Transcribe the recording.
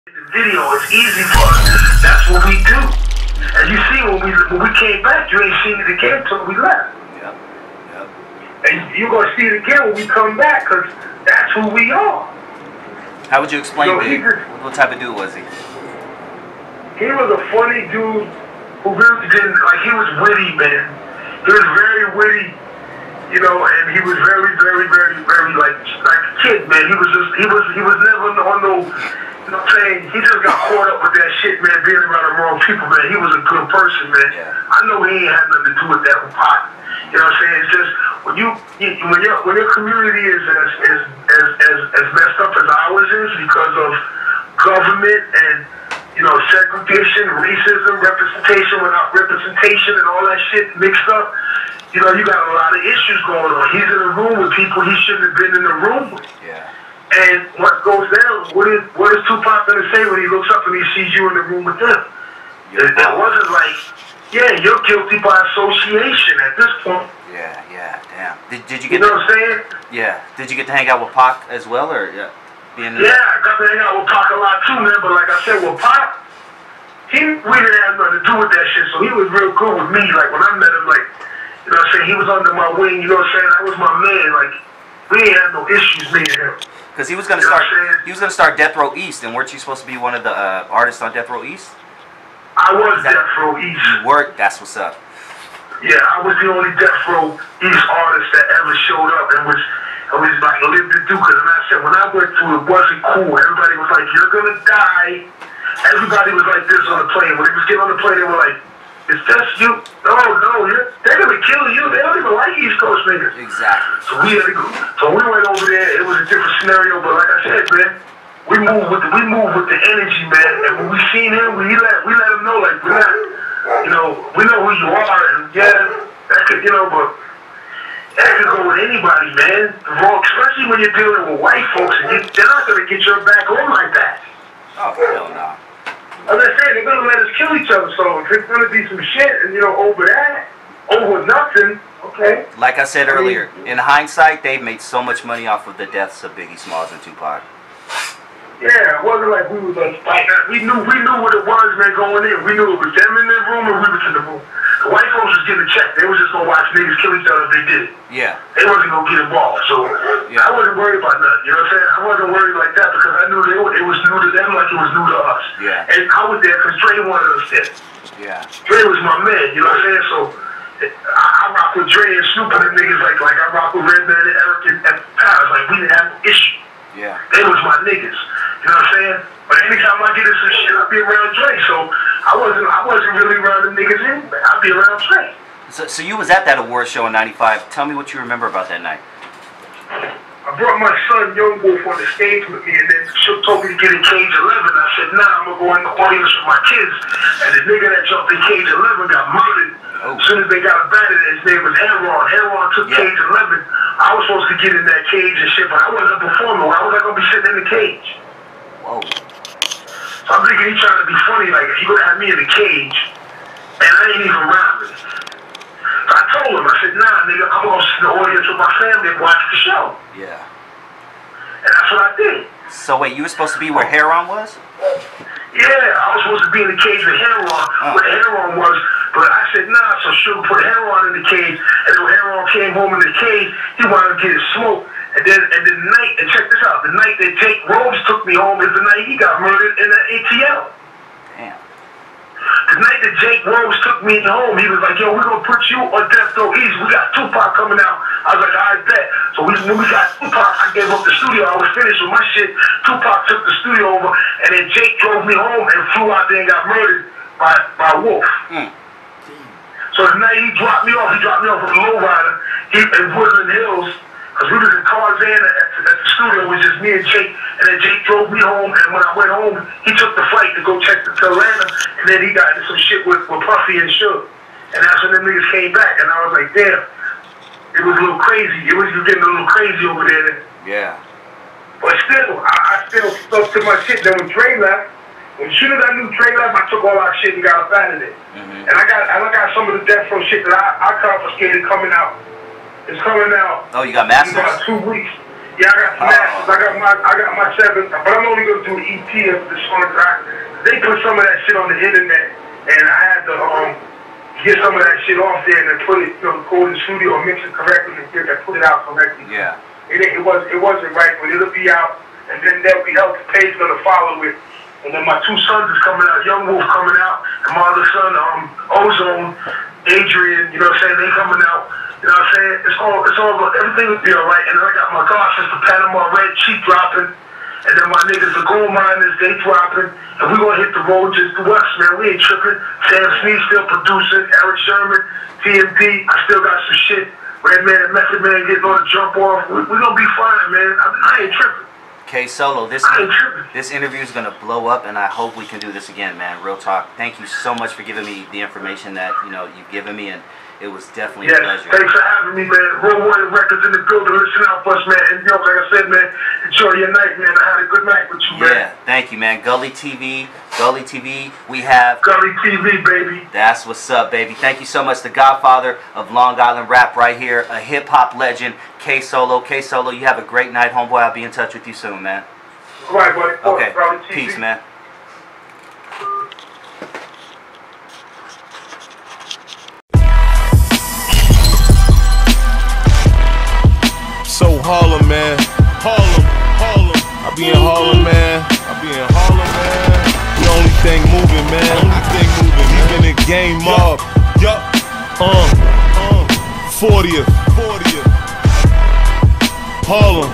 The video is easy for us. That's what we do. As you see, when we came back, you ain't seen it again until we left. Yep. And you're gonna see it again when we come back, cause that's who we are. How would you explain Big? Just, what type of dude was he? He was a funny dude who really didn't like. He was witty, man. He was very witty, you know, and he was very like a kid, man. He was never on no. You know what I'm saying? He just got caught up with that shit, man, being around the wrong people, man. He was a good person, man. Yeah. I know he ain't had nothing to do with that with Pop. You know what I'm saying? It's just when your community is as messed up as ours is because of government and segregation, racism, representation without representation, and all that shit mixed up. You know, you got a lot of issues going on. He's in a room with people he shouldn't have been in the room with. Yeah. And what goes down, what is Tupac going to say when he looks up and he sees you in the room with them? That wasn't like, yeah, you're guilty by association at this point. Yeah, damn. Did you get what I'm saying? Yeah. Did you get to hang out with Pac as well, or I got to hang out with Pac a lot too, man. But like I said, with Pac, we didn't have nothing to do with that shit, so he was real good with me. Like when I met him, like, you know what I'm saying, he was under my wing, you know what I'm saying? That was my man. Like, we ain't had no issues, me and him. Because he was gonna start Death Row East, and weren't you supposed to be one of the artists on DeathW East? I was Death Row East. You were. That's what's up. Yeah, I was the only Death Row East artist that ever showed up and was like lived to do. Because I said when I went through, it wasn't cool. Everybody was like, "You're gonna die." Everybody was like this on the plane. When they was getting on the plane, they were like, "It's just you." No, they're gonna kill you. They don't even like East Coast niggas. Exactly. So we had to go. So we went over there. It was a different scenario, but like I said, man, we moved with the energy, man. And when we seen him, we let him know, like, we're not, we know who you are, and that could, but that could go with anybody, man. Especially when you're dealing with white folks, and they're not gonna get your back on like that. Oh, hell no. As I said, they're gonna let us kill each other. So if it's gonna be some shit, and over nothing, okay. Like I said earlier, in hindsight, they've made so much money off of the deaths of Biggie Smalls and Tupac. Yeah, it wasn't like we was like we knew what it was, man, going in. We knew it was them in the room and we was in the room. The white folks was getting a check. They was just gonna watch niggas kill each other if they did it. Yeah. They wasn't gonna get involved. So I wasn't worried about nothing. You know what I'm saying? I wasn't worried like that because I knew it was new to them like it was new to us. Yeah. And I was there because Dre wanted us there. Yeah. Dre was my man, you know what I'm saying? So I rock with Dre and Snoop and the niggas like I rock with Redman and Eric and Paris. Like we didn't have no issue. Yeah. They was my niggas. You know what I'm saying? But anytime I get into some shit, I'd be around Dre. So I wasn't really around the niggas anyway. I'd be around Dre. So you was at that award show in '95. Tell me what you remember about that night. I brought my son Young Wolf on the stage with me, and then she told me to get in cage 11. I said, nah, I'm gonna go in the audience with my kids. And the nigga that jumped in cage 11 got murdered. Oh. As soon as they got him batted, his name was Heron. Heron took cage 11. I was supposed to get in that cage and shit, but I wasn't performing. Why was I gonna be sitting in the cage? Whoa. So I'm thinking he's trying to be funny, like he would have me in the cage, and I ain't even rapping. So I told him, I said, nah, nigga, I'm gonna sit in the audience with my family and watch the show. Yeah. And that's what I did. So wait, you were supposed to be where Heron was? Yeah, I was supposed to be in the cage with Heron, where Heron was, but I said, nah, so Suge put Heron in the cage, and when Heron came home in the cage, he wanted to get his smoke. And then the night, and check this out, the night that Jake Rose took me home is the night he got murdered in the ATL. Damn. The night that Jake Rose took me home, he was like, yo, we're going to put you on Death Row East. We got Tupac coming out. I was like, I bet. So when we got Tupac, I gave up the studio. I was finished with my shit. Tupac took the studio over, and then Jake drove me home and flew out there and got murdered by Wolf. So the night he dropped me off with a lowrider in Woodland Hills, because we was in Tarzan at the studio, it was just me and Jake, and then Jake drove me home, and when I went home, he took the flight to go check to Atlanta, and then he got into some shit with Puffy and Suge. And that's when them niggas came back, and I was like, damn, it was a little crazy. You getting a little crazy over there. Yeah. But still, I still stuck to my shit. Then when Dre left, as soon as I knew Dre left, I took all our shit and got up out of there. And I got some of the Death Row shit that I confiscated coming out. It's coming out. Oh, you got masters? In about 2 weeks. Yeah, I got smashed. I got my 7, but I'm only gonna do an EP of the song. They put some of that shit on the internet, and I had to get some of that shit off there and then put it, record in the studio and mix it correctly and put it out correctly. Yeah. It wasn't right, but it'll be out, and then there'll be Health Page gonna follow it. And then my 2 sons is coming out, Young Wolf coming out, and my other son, Ozone, Adrian, you know what I'm saying, they coming out. You know what I'm saying? It's all everything will be alright. And then I got my god sister Panama Red, she dropping. And then my niggas, the Gold Miners, they dropping. And we gonna hit the road just the west, man. We ain't tripping. Sam Sneed still producing, Eric Sherman, TMP, I still got some shit. Redman and Method Man getting on the jump off. We gonna be fine, man. I ain't tripping. K-Solo, this interview is gonna blow up, and I hope we can do this again, man. Real talk. Thank you so much for giving me the information that you've given me, and it was definitely a pleasure. Thanks for having me, man. Real Warrior Records in the building. Listen out for us, man. And like I said, man, enjoy your night, man. I had a good night with you, man. Yeah, thank you, man. Gully TV, we have Gully TV, baby. That's what's up, baby. Thank you so much. The godfather of Long Island rap right here, a hip-hop legend, K-Solo. K-Solo, you have a great night, homeboy. I'll be in touch with you soon, man. All right, buddy. Okay, Gully TV. peace, man. So Harlem, man. Harlem. I be in Harlem, man. The only thing moving, man. Even the game up. Yup. 40th. Harlem.